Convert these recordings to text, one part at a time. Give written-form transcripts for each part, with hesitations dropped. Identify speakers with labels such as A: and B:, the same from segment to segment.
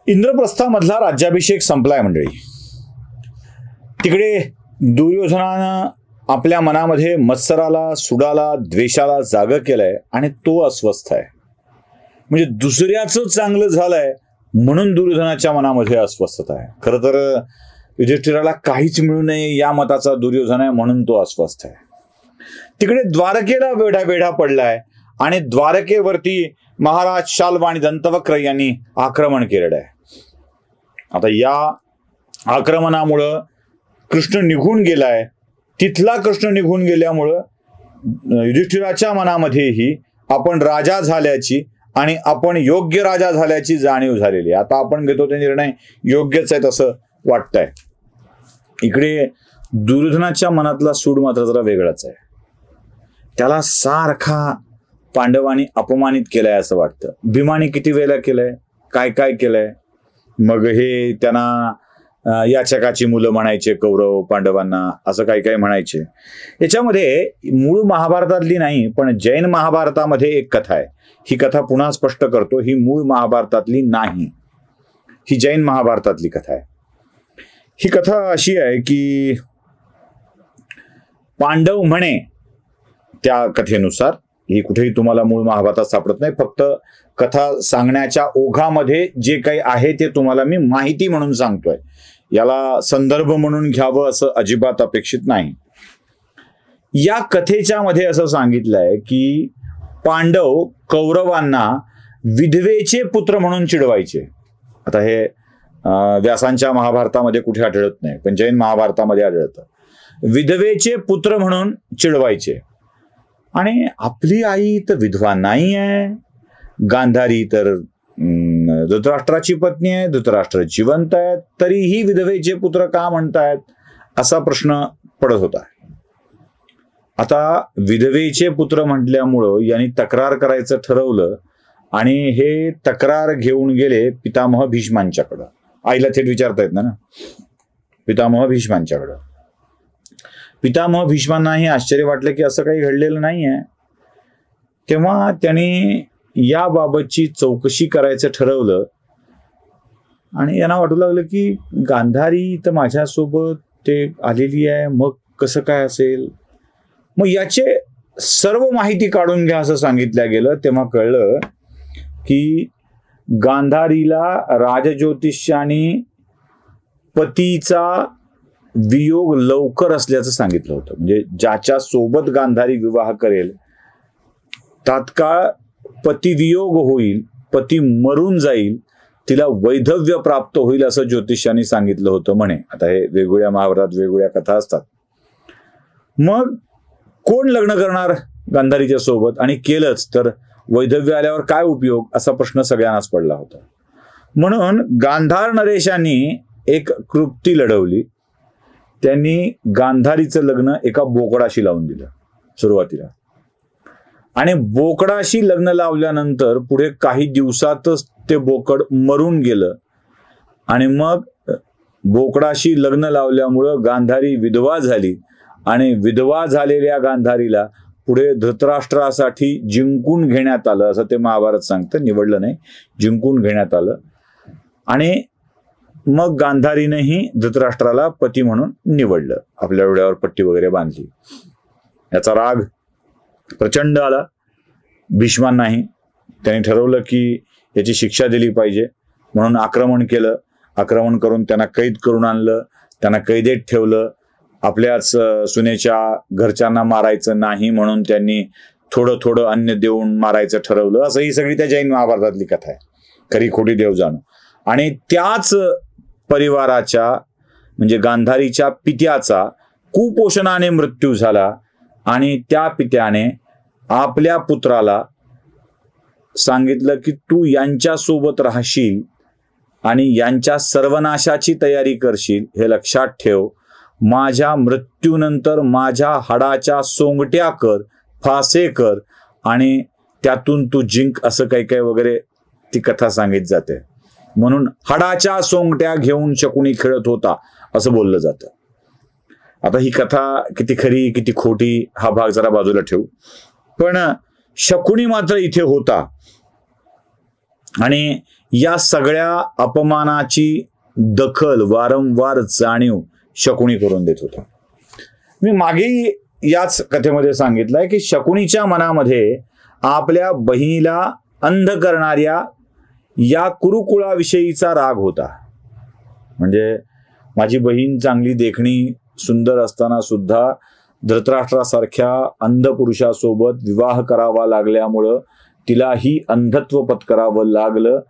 A: इंद्रप्रस्थामधला राज्याभिषेक संपलाय मंडळी. तिकडे दुर्योधनानं आपल्या मनामध्ये मत्सराला, सुडाला, द्वेषाला जागं केलंय आणि तो अस्वस्थ आहे. म्हणजे दुसऱ्याचं चांगलं झालंय म्हणून दुर्योधनाच्या मनामध्ये अस्वस्थता आहे. खरं तर युधिष्ठिराला काहीच मिळू नये या मताचा दुर्योधन आहे म्हणून तो अस्वस्थ आहे. तिकडे द्वारकेला वेढा पडलाय आणि द्वारकेवरती महाराज शाल्व आणि दंतवक्र यांनी आक्रमण केलेलं आहे. आता या आक्रमणामुळं कृष्ण निघून गेलाय. तिथला कृष्ण निघून गेल्यामुळं युधिष्ठिराच्या मनामध्येही आपण राजा झाल्याची आणि आपण योग्य राजा झाल्याची जाणीव झालेली. आता आपण घेतो ते निर्णय योग्यच आहेत असं वाटतंय. इकडे दुर्योधनाच्या मनातला सूड मात्र जरा वेगळाच आहे. त्याला सारखा पांडवांनी अपमानित केलाय असं वाटतं. भीमाने किती वेळेला केलंय, काय काय केलंय. मग हे त्यांना याचकाची मुलं म्हणायचे कौरव पांडवांना, असं काही काही म्हणायचे. याच्यामध्ये मूळ महाभारतातली नाही पण जैन महाभारतामध्ये एक कथा आहे. ही कथा पुन्हा स्पष्ट करतो, ही मूळ महाभारतातली नाही, ही जैन महाभारतातली कथा आहे. ही कथा अशी आहे की पांडव म्हणे, त्या कथेनुसार, ही कुठेही तुम्हाला मूळ महाभारतात सापडत नाही, फक्त कथा सांगण्याच्या ओघामध्ये जे काही आहे ते तुम्हाला मी माहिती म्हणून सांगतोय. याला संदर्भ म्हणून घ्यावं असं अजिबात अपेक्षित नाही. या कथेच्या मध्ये असं सांगितलंय की पांडव कौरवांना विधवेचे पुत्र म्हणून चिडवायचे. आता हे व्यासांच्या महाभारतामध्ये कुठे आढळत नाही पण जैन महाभारतामध्ये आढळतं. विधवेचे पुत्र म्हणून चिडवायचे. आणि आपली आई तर विधवा नाही आहे, गांधारी तर धृतराष्ट्राची पत्नी आहे, धृतराष्ट्र जिवंत आहेत, तरीही विधवेचे पुत्र का म्हणतायत असा प्रश्न पडत होता. आता विधवेचे पुत्र म्हटल्यामुळं यांनी तक्रार करायचं ठरवलं आणि हे तक्रार घेऊन गेले पितामह भीष्मांच्याकडं. आईला थेट विचारता येत ना, पितामह भीष्मांच्याकडं. पितामह भीष्मांनाही आश्चर्य वाटलं की असं काही घडलेलं नाही आहे. तेव्हा त्यांनी याबाबतची चौकशी करायचं ठरवलं आणि यांना वाटू लागलं की गांधारी तर माझ्यासोबत ते आलेली आहे, मग कसं काय असेल. मग याचे सर्व माहिती काढून घ्या असं सांगितलं गेलं. तेव्हा कळलं की गांधारीला राजज्योतिष्याने पतीचा वियोग लवकर असल्याचं सांगितलं होतं. म्हणजे ज्याच्या सोबत गांधारी विवाह करेल तात्काळ पतिवियोग होईल, पती मरून जाईल, तिला वैधव्य प्राप्त होईल असं ज्योतिषांनी सांगितलं होतं म्हणे. आता हे वेगवेगळ्या महाभारतात वेगवेगळ्या कथा असतात. मग कोण लग्न करणार गांधारीच्या सोबत, आणि केलंच तर वैधव्य आल्यावर काय उपयोग असा प्रश्न सगळ्यांनाच पडला होता. म्हणून गांधार नरेशांनी एक कृती लढवली. त्यांनी गांधारीचं लग्न एका बोकडाशी लावून दिलं सुरुवातीला. आणि बोकडाशी लग्न लावल्यानंतर पुढे काही दिवसातच ते बोकड मरून गेलं. आणि मग बोकडाशी लग्न लावल्यामुळं गांधारी विधवा झाली. आणि विधवा झालेल्या गांधारीला पुढे धृतराष्ट्रासाठी जिंकून घेण्यात आलं असं ते महाभारत सांगतं. निवडलं नाही, जिंकून घेण्यात आलं. आणि मग गांधारीनेही धृतराष्ट्राला पती म्हणून निवडलं, आपल्या डोळ्यावर पट्टी वगैरे बांधली. याचा राग प्रचंड आला भीष्मांनाही. त्यांनी ठरवलं की याची शिक्षा दिली पाहिजे म्हणून आक्रमण केलं. आक्रमण करून त्यांना कैद करून आणलं, त्यांना कैदेत ठेवलं. आपल्याच सुनेच्या घरच्यांना मारायचं नाही म्हणून त्यांनी थोडं थोडं अन्न देऊन मारायचं ठरवलं. असं ही सगळी त्या जैन महाभारतातली कथा आहे, खरी खोटी देव जाणो. आणि त्याच परिवाराच्या म्हणजे गांधारीच्या पित्याचा कुपोषणाने मृत्यू झाला. आणि त्या पित्याने आपल्या पुत्राला सांगितलं की तू यांच्यासोबत राहशील आणि यांच्या सर्वनाशाची तयारी करशील, हे लक्षात ठेव. माझ्या मृत्यूनंतर माझ्या हाडाच्या सोंगट्या कर, फासे कर आणि त्यातून तू जिंक, असं काही काही वगैरे ती कथा सांगितली जाते. म्हणून हाडाच्या सोंगट्या घेऊन शकुनी खेळत होता असं बोललं जातं. आता ही कथा किती खरी किती खोटी हा भाग जरा बाजूला ठेवू, पण शकुनी मात्र इथे होता. आणि या सगळ्या अपमानाची दखल वारंवार जाणीव शकुनी करून देत होता. मी मागे याच कथेमध्ये सांगितलंय की शकुनीच्या मनामध्ये आपल्या बहिणीला अंध करणाऱ्या या कुरुकुळाविषयीचा राग होता. म्हणजे माझी बहीण चांगली देखणी सुंदर असताना सुद्धा धृतराष्ट्रासारख्या अंध पुरुषासोबत विवाह करावा लागल्यामुळं तिलाही अंधत्व पत्करावं लागलं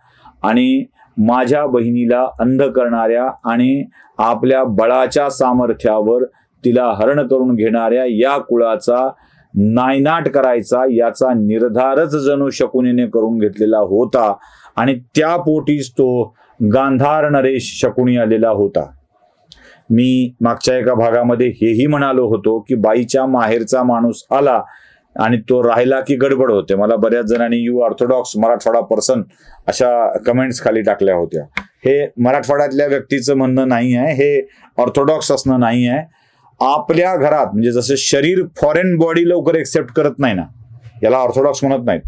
A: आणि माझ्या बहिणीला अंध करणाऱ्या आणि आपल्या बळाच्या सामर्थ्यावर तिला हरण करून घेणाऱ्या या कुळाचा नायनाट करायचा याचा निर्धारच जणू शकुनीने करून घेतलेला होता आणि त्या पोटीच तो गांधार नरेश शकुनी आलेला होता. मी मागच्या एका भागामध्ये हेही म्हणालो होतो की बाईच्या माहेरचा माणूस आला आणि तो राहिला की गडबड होते. मला बऱ्याच जणांनी यू ऑर्थोडॉक्स मराठवाडा पर्सन अशा कमेंट्स खाली टाकल्या होत्या. हे मराठवाड्यातल्या व्यक्तीचं म्हणणं नाही आहे, हे ऑर्थोडॉक्स असणं नाही आहे. आपल्या घरात म्हणजे जसं शरीर फॉरेन बॉडी लवकर एक्सेप्ट करत नाही ना, याला ऑर्थोडॉक्स म्हणत नाहीत.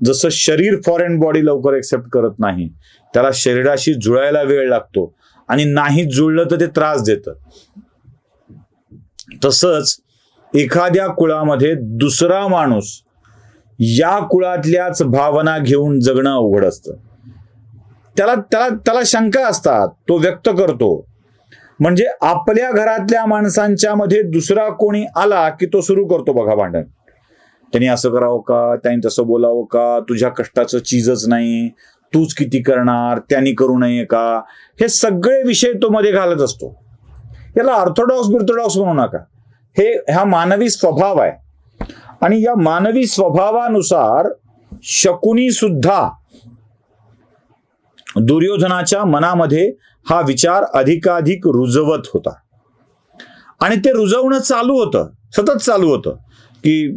A: जसं शरीर फॉरेन बॉडी लवकर एक्सेप्ट करत नाही, त्याला शरीराशी जुळायला वेळ लागतो आणि नाही जुळलं तर ते त्रास देतं. तसंच एखाद्या कुळामध्ये दुसरा माणूस या कुळातल्याच भावना घेऊन जगणं अवघड असतं. त्याला शंका असतात, तो व्यक्त करतो. म्हणजे आपल्या घरातल्या माणसांच्या मध्ये दुसरा कोणी आला की तो सुरू करतो बघा भांडण. त्यांनी असं करावं का, त्यांनी तसं बोलावं का, तुझ्या कष्टाचं चीजच नाही, तूच किती करणार, त्यांनी करू नये का, हे सगळे विषय तो मध्ये घालत असतो. याला ऑर्थोडॉक्स बिर्थोडॉक्स म्हणू नका, हा मानवी स्वभाव आहे. आणि या मानवी स्वभावानुसार शकुनी सुद्धा दुर्योधनाच्या मनामध्ये हा विचार अधिकाधिक रुजवत होता आणि ते रुजवणं चालू होतं, सतत चालू होतं की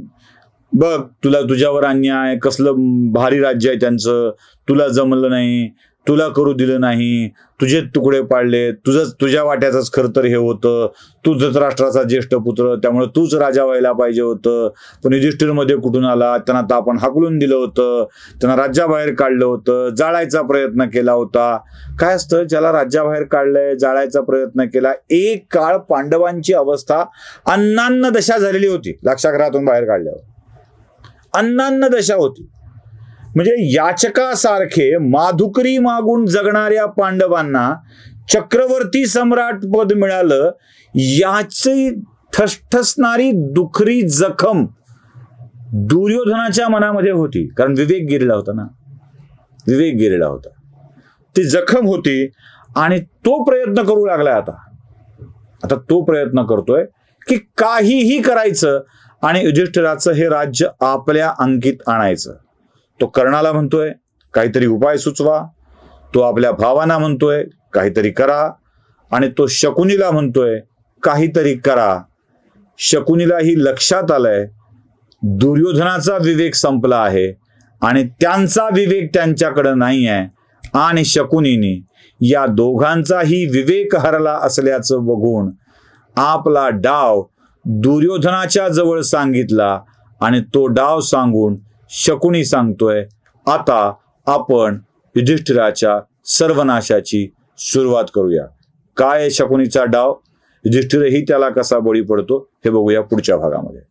A: बघ तुझ्यावर अन्याय, कसलं भारी राज्य आहे त्यांचं, तुला जमलं नाही, तुला करू दिलं नाही, तुझे तुकडे पाडले, तुझ्या वाट्याचंच खरं तर हे होतं, तू धृतराष्ट्राचा ज्येष्ठ पुत्र त्यामुळे तूच राजा व्हायला पाहिजे होतं, पण युधिष्ठिरमध्ये कुठून आला, त्यांना तर आपण हाकलून दिलं होतं, त्यांना राज्याबाहेर काढलं होतं, जाळायचा प्रयत्न केला होता. काय असतं, ज्याला राज्याबाहेर काढलंय, जाळायचा प्रयत्न केला. एक काळ पांडवांची अवस्था अन्नान्न दशा झालेली होती. लाक्षागृहातून बाहेर काढल्यावर अन्नान्न दशा होती. म्हणजे याचकासारखे माधुकरी मागून जगणाऱ्या पांडवांना चक्रवर्ती सम्राट पद मिळालं, याची ठसठसणारी दुखरी जखम दुर्योधनाच्या मनामध्ये होती. कारण विवेक गेलेला होता ना, विवेक गेलेला होता, ती जखम होती आणि तो प्रयत्न करू लागलाय. आता तो प्रयत्न करतोय की काहीही करायचं आणि युधिष्ठिराचं हे राज्य आपल्या अंकित आणायचं. तो कर्णाला म्हणतोय काहीतरी उपाय सुचवा, तो आपल्या भावांना म्हणतोय काहीतरी करा, आणि तो शकुनीला म्हणतोय काहीतरी करा. शकुनीलाही लक्षात आलंय दुर्योधनाचा विवेक संपला आहे आणि त्यांचा विवेक त्यांच्याकडे नाही आहे, आणि शकुनीने या दोघांचाही विवेक हरला असल्याचं बघून आपला डाव दुर्योधनाच्या जवळ सांगितला आणि तो डाव सांगून शकुनी सांगतोय, आता आपण युधिष्ठिराच्या सर्वनाशाची सुरुवात करूया. काय शकुनीचा डाव, युधिष्ठिरही त्याला कसा बळी पडतो हे बघूया पुढच्या भागामध्ये.